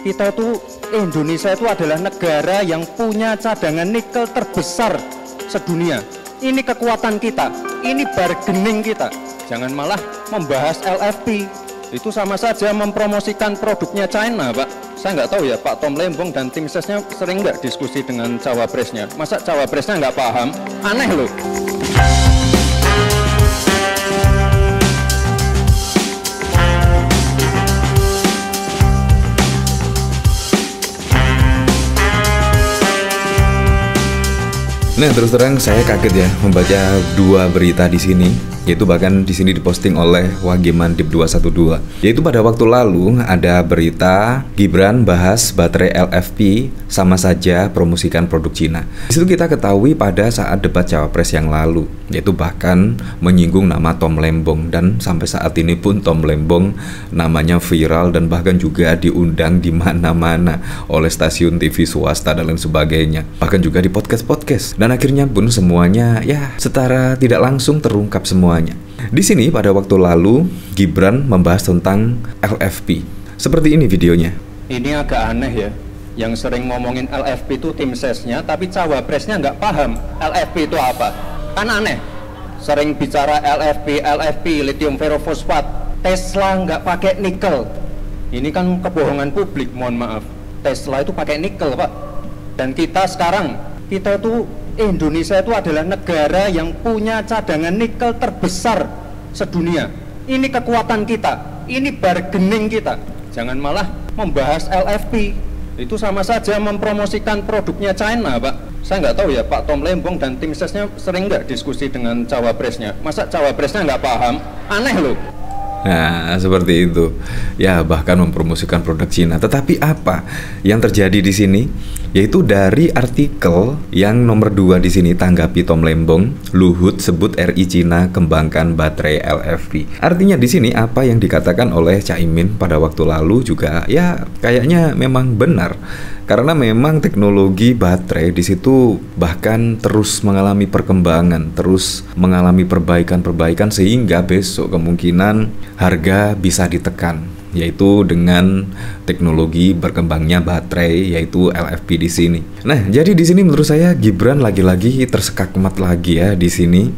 Kita itu, Indonesia itu adalah negara yang punya cadangan nikel terbesar sedunia. Ini kekuatan kita, ini bargaining kita. Jangan malah membahas LFP. Itu sama saja mempromosikan produknya China, Pak. Saya nggak tahu ya, Pak Tom Lembong dan tim sesnya sering nggak diskusi dengan cawapresnya. Masa cawapresnya nggak paham? Aneh loh. Nah, terus terang saya kaget ya membaca dua berita di sini, yaitu bahkan di sini diposting oleh Wagimandip 212. Yaitu pada waktu lalu ada berita Gibran bahas baterai LFP sama saja promosikan produk Cina. Di situ kita ketahui pada saat debat cawapres yang lalu, yaitu bahkan menyinggung nama Tom Lembong, dan sampai saat ini pun Tom Lembong namanya viral dan bahkan juga diundang di mana-mana oleh stasiun TV swasta dan lain sebagainya, bahkan juga di podcast-podcast. Dan akhirnya pun semuanya ya setara tidak langsung terungkap semuanya. Di sini pada waktu lalu Gibran membahas tentang LFP. Seperti ini videonya. Ini agak aneh ya. Yang sering ngomongin LFP itu tim sesnya, tapi cawapresnya nggak paham LFP itu apa. Kan aneh. Sering bicara LFP, lithium ferrofosfat. Tesla nggak pakai nikel. Ini kan kebohongan publik, mohon maaf. Tesla itu pakai nikel, Pak. Dan kita sekarang, kita itu, Indonesia itu adalah negara yang punya cadangan nikel terbesar sedunia. Ini kekuatan kita, ini bargaining kita. Jangan malah membahas LFP. Itu sama saja mempromosikan produknya China, Pak. Saya nggak tahu ya, Pak Tom Lembong dan tim sesnya sering nggak diskusi dengan cawapresnya. Masa cawapresnya nggak paham? Aneh loh. Nah, seperti itu. Ya, bahkan mempromosikan produk Cina. Tetapi apa yang terjadi di sini? Yaitu dari artikel yang nomor 2 di sini tanggapi Tom Lembong, Luhut sebut RI Cina kembangkan baterai LFP. Artinya di sini apa yang dikatakan oleh Caimin pada waktu lalu juga ya kayaknya memang benar. Karena memang teknologi baterai di situ bahkan terus mengalami perkembangan, terus mengalami perbaikan-perbaikan sehingga besok kemungkinan harga bisa ditekan, yaitu dengan teknologi berkembangnya baterai yaitu LFP di sini. Nah, jadi di sini menurut saya Gibran lagi-lagi tersekakmat lagi ya di sini.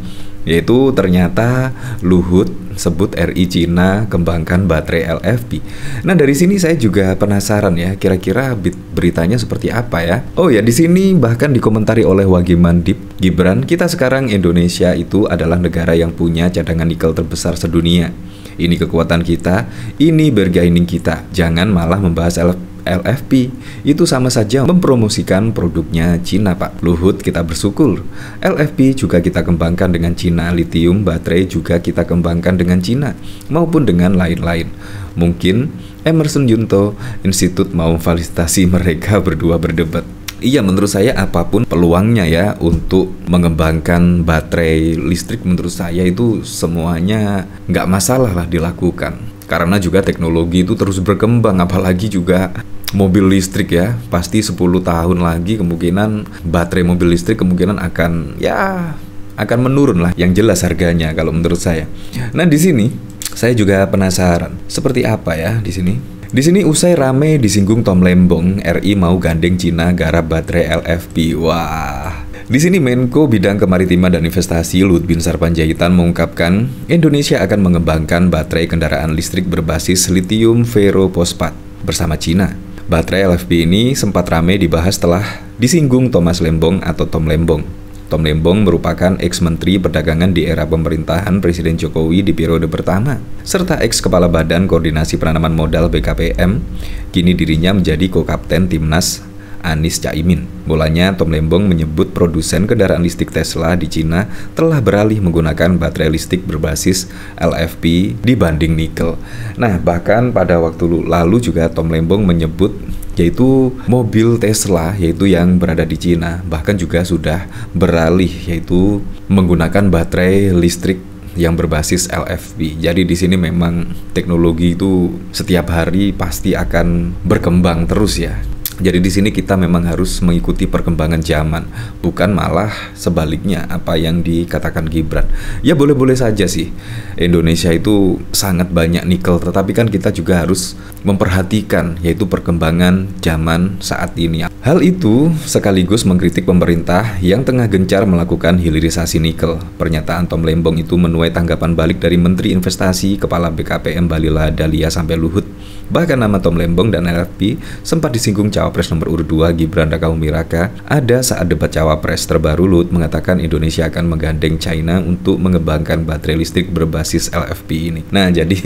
Yaitu ternyata Luhut sebut RI Cina kembangkan baterai LFP. Nah, dari sini saya juga penasaran ya, kira-kira beritanya seperti apa ya? Oh ya, di sini bahkan dikomentari oleh Wagimandip, Gibran, kita sekarang Indonesia itu adalah negara yang punya cadangan nikel terbesar sedunia. Ini kekuatan kita, ini bargaining kita. Jangan malah membahas LFP, itu sama saja mempromosikan produknya Cina, Pak. Luhut, kita bersyukur. LFP juga kita kembangkan dengan Cina, lithium baterai juga kita kembangkan dengan Cina, maupun dengan lain-lain. Mungkin Emerson Yunto Institute mau fasilitasi mereka berdua berdebat. Iya, menurut saya apapun peluangnya ya untuk mengembangkan baterai listrik, menurut saya itu semuanya nggak masalah lah dilakukan. Karena juga teknologi itu terus berkembang, apalagi juga mobil listrik ya, pasti 10 tahun lagi kemungkinan baterai mobil listrik kemungkinan akan menurun lah, yang jelas harganya kalau menurut saya. Nah, di sini saya juga penasaran seperti apa ya di sini. Di sini usai rame disinggung Tom Lembong, RI mau gandeng Cina garap baterai LFP. Wah. Di sini Menko Bidang Kemaritiman dan Investasi Luhut Binsar Panjaitan mengungkapkan Indonesia akan mengembangkan baterai kendaraan listrik berbasis lithium ferrofosfat bersama Cina. Baterai LFP ini sempat ramai dibahas setelah disinggung Thomas Lembong atau Tom Lembong. Tom Lembong merupakan ex-menteri perdagangan di era pemerintahan Presiden Jokowi di periode pertama, serta ex-kepala Badan Koordinasi Penanaman Modal BKPM. Kini dirinya menjadi ko-kapten Timnas Anies Caimin. Mulanya Tom Lembong menyebut produsen kendaraan listrik Tesla di Cina telah beralih menggunakan baterai listrik berbasis LFP dibanding nikel. Nah, bahkan pada waktu lalu juga Tom Lembong menyebut yaitu mobil Tesla yaitu yang berada di Cina bahkan juga sudah beralih yaitu menggunakan baterai listrik yang berbasis LFP. Jadi di sini memang teknologi itu setiap hari pasti akan berkembang terus ya. Jadi di sini kita memang harus mengikuti perkembangan zaman, bukan malah sebaliknya apa yang dikatakan Gibran. Ya boleh-boleh saja sih, Indonesia itu sangat banyak nikel, tetapi kan kita juga harus memperhatikan yaitu perkembangan zaman saat ini. Hal itu sekaligus mengkritik pemerintah yang tengah gencar melakukan hilirisasi nikel. Pernyataan Tom Lembong itu menuai tanggapan balik dari Menteri Investasi, Kepala BKPM Bali Lahadalia sampai Luhut. Bahkan nama Tom Lembong dan LFP sempat disinggung Cawapres nomor urut 2 Gibran Rakabuming Raka. Ada saat debat Cawapres terbaru, Luhut mengatakan Indonesia akan menggandeng China untuk mengembangkan baterai listrik berbasis LFP ini. Nah, jadi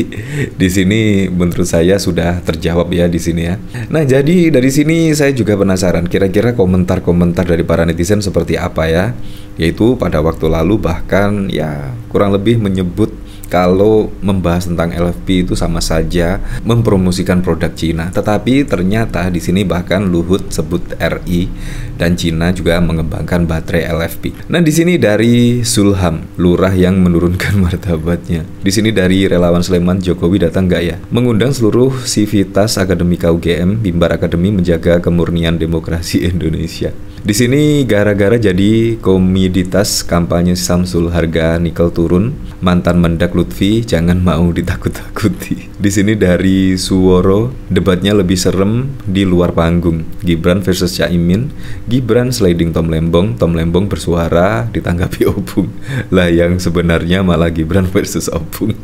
di sini menurut saya sudah terjawab ya di sini ya. Nah, jadi dari sini saya juga penasaran kira-kira komentar-komentar dari para netizen seperti apa ya. Yaitu pada waktu lalu bahkan ya kurang lebih menyebut kalau membahas tentang LFP itu sama saja mempromosikan produk Cina. Tetapi ternyata di sini bahkan Luhut sebut RI dan Cina juga mengembangkan baterai LFP. Nah, di sini dari Zulham, lurah yang menurunkan martabatnya. Di sini dari relawan Sleman, Jokowi datang nggak ya? Mengundang seluruh sivitas akademika UGM, Bimbar Akademi menjaga kemurnian demokrasi Indonesia. Di sini gara-gara jadi komoditas kampanye Samsul harga nikel turun, mantan Mendak Lutfi jangan mau ditakut-takuti. Di sini dari Suworo, debatnya lebih serem di luar panggung. Gibran versus Caimin, Gibran sliding Tom Lembong bersuara ditanggapi Opung. Lah yang sebenarnya malah Gibran versus Opung.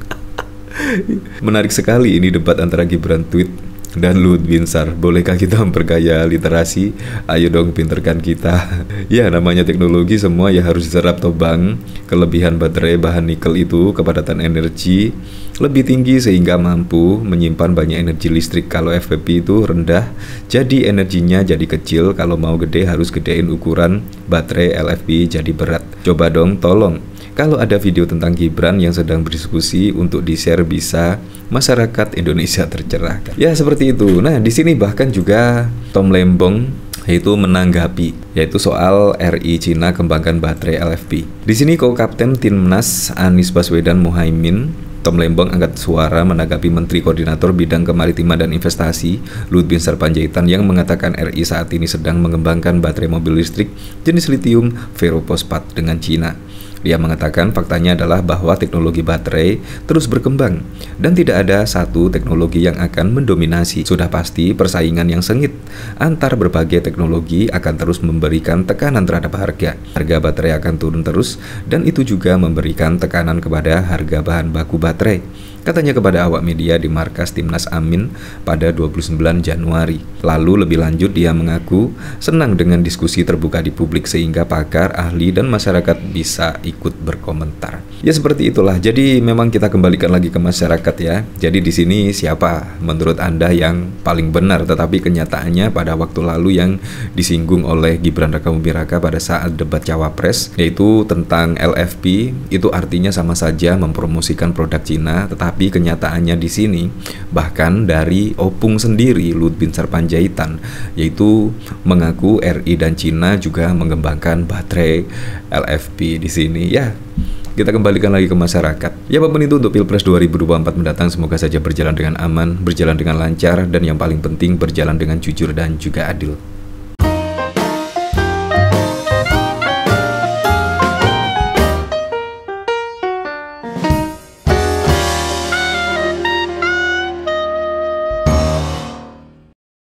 Menarik sekali ini debat antara Gibran tweet dan Luhut Binsar. Bolehkah kita memperkaya literasi? Ayo dong pinterkan kita. Ya namanya teknologi semua ya harus diserap toh bang. Kelebihan baterai bahan nikel itu kepadatan energi lebih tinggi sehingga mampu menyimpan banyak energi listrik. Kalau FPP itu rendah, jadi energinya jadi kecil. Kalau mau gede harus gedein ukuran baterai LFP jadi berat. Coba dong tolong, kalau ada video tentang Gibran yang sedang berdiskusi untuk di-share bisa masyarakat Indonesia tercerahkan. Ya seperti itu. Nah, di sini bahkan juga Tom Lembong yaitu menanggapi yaitu soal RI Cina kembangkan baterai LFP. Di sini Kapten Timnas Anies Baswedan Muhaimin, Tom Lembong angkat suara menanggapi Menteri Koordinator Bidang Kemaritiman dan Investasi Luhut Binsar Panjaitan yang mengatakan RI saat ini sedang mengembangkan baterai mobil listrik jenis lithium ferrofosfat dengan Cina. Dia mengatakan faktanya adalah bahwa teknologi baterai terus berkembang dan tidak ada satu teknologi yang akan mendominasi. Sudah pasti persaingan yang sengit antar berbagai teknologi akan terus memberikan tekanan terhadap harga. Harga baterai akan turun terus dan itu juga memberikan tekanan kepada harga bahan baku baterai. Katanya kepada awak media di markas Timnas Amin pada 29 Januari. Lalu lebih lanjut dia mengaku senang dengan diskusi terbuka di publik sehingga pakar, ahli, dan masyarakat bisa ikut berkomentar. Ya seperti itulah. Jadi memang kita kembalikan lagi ke masyarakat ya. Jadi di sini siapa menurut Anda yang paling benar? Tetapi kenyataannya pada waktu lalu yang disinggung oleh Gibran Rakabuming Raka pada saat debat Cawapres yaitu tentang LFP, itu artinya sama saja mempromosikan produk Cina. Tetapi kenyataannya di sini bahkan dari Opung sendiri, Luhut Binsar Panjaitan, yaitu mengaku RI dan Cina juga mengembangkan baterai LFP di sini. Ya, kita kembalikan lagi ke masyarakat. Ya, apapun itu untuk Pilpres 2024 mendatang semoga saja berjalan dengan aman, berjalan dengan lancar, dan yang paling penting berjalan dengan jujur dan juga adil.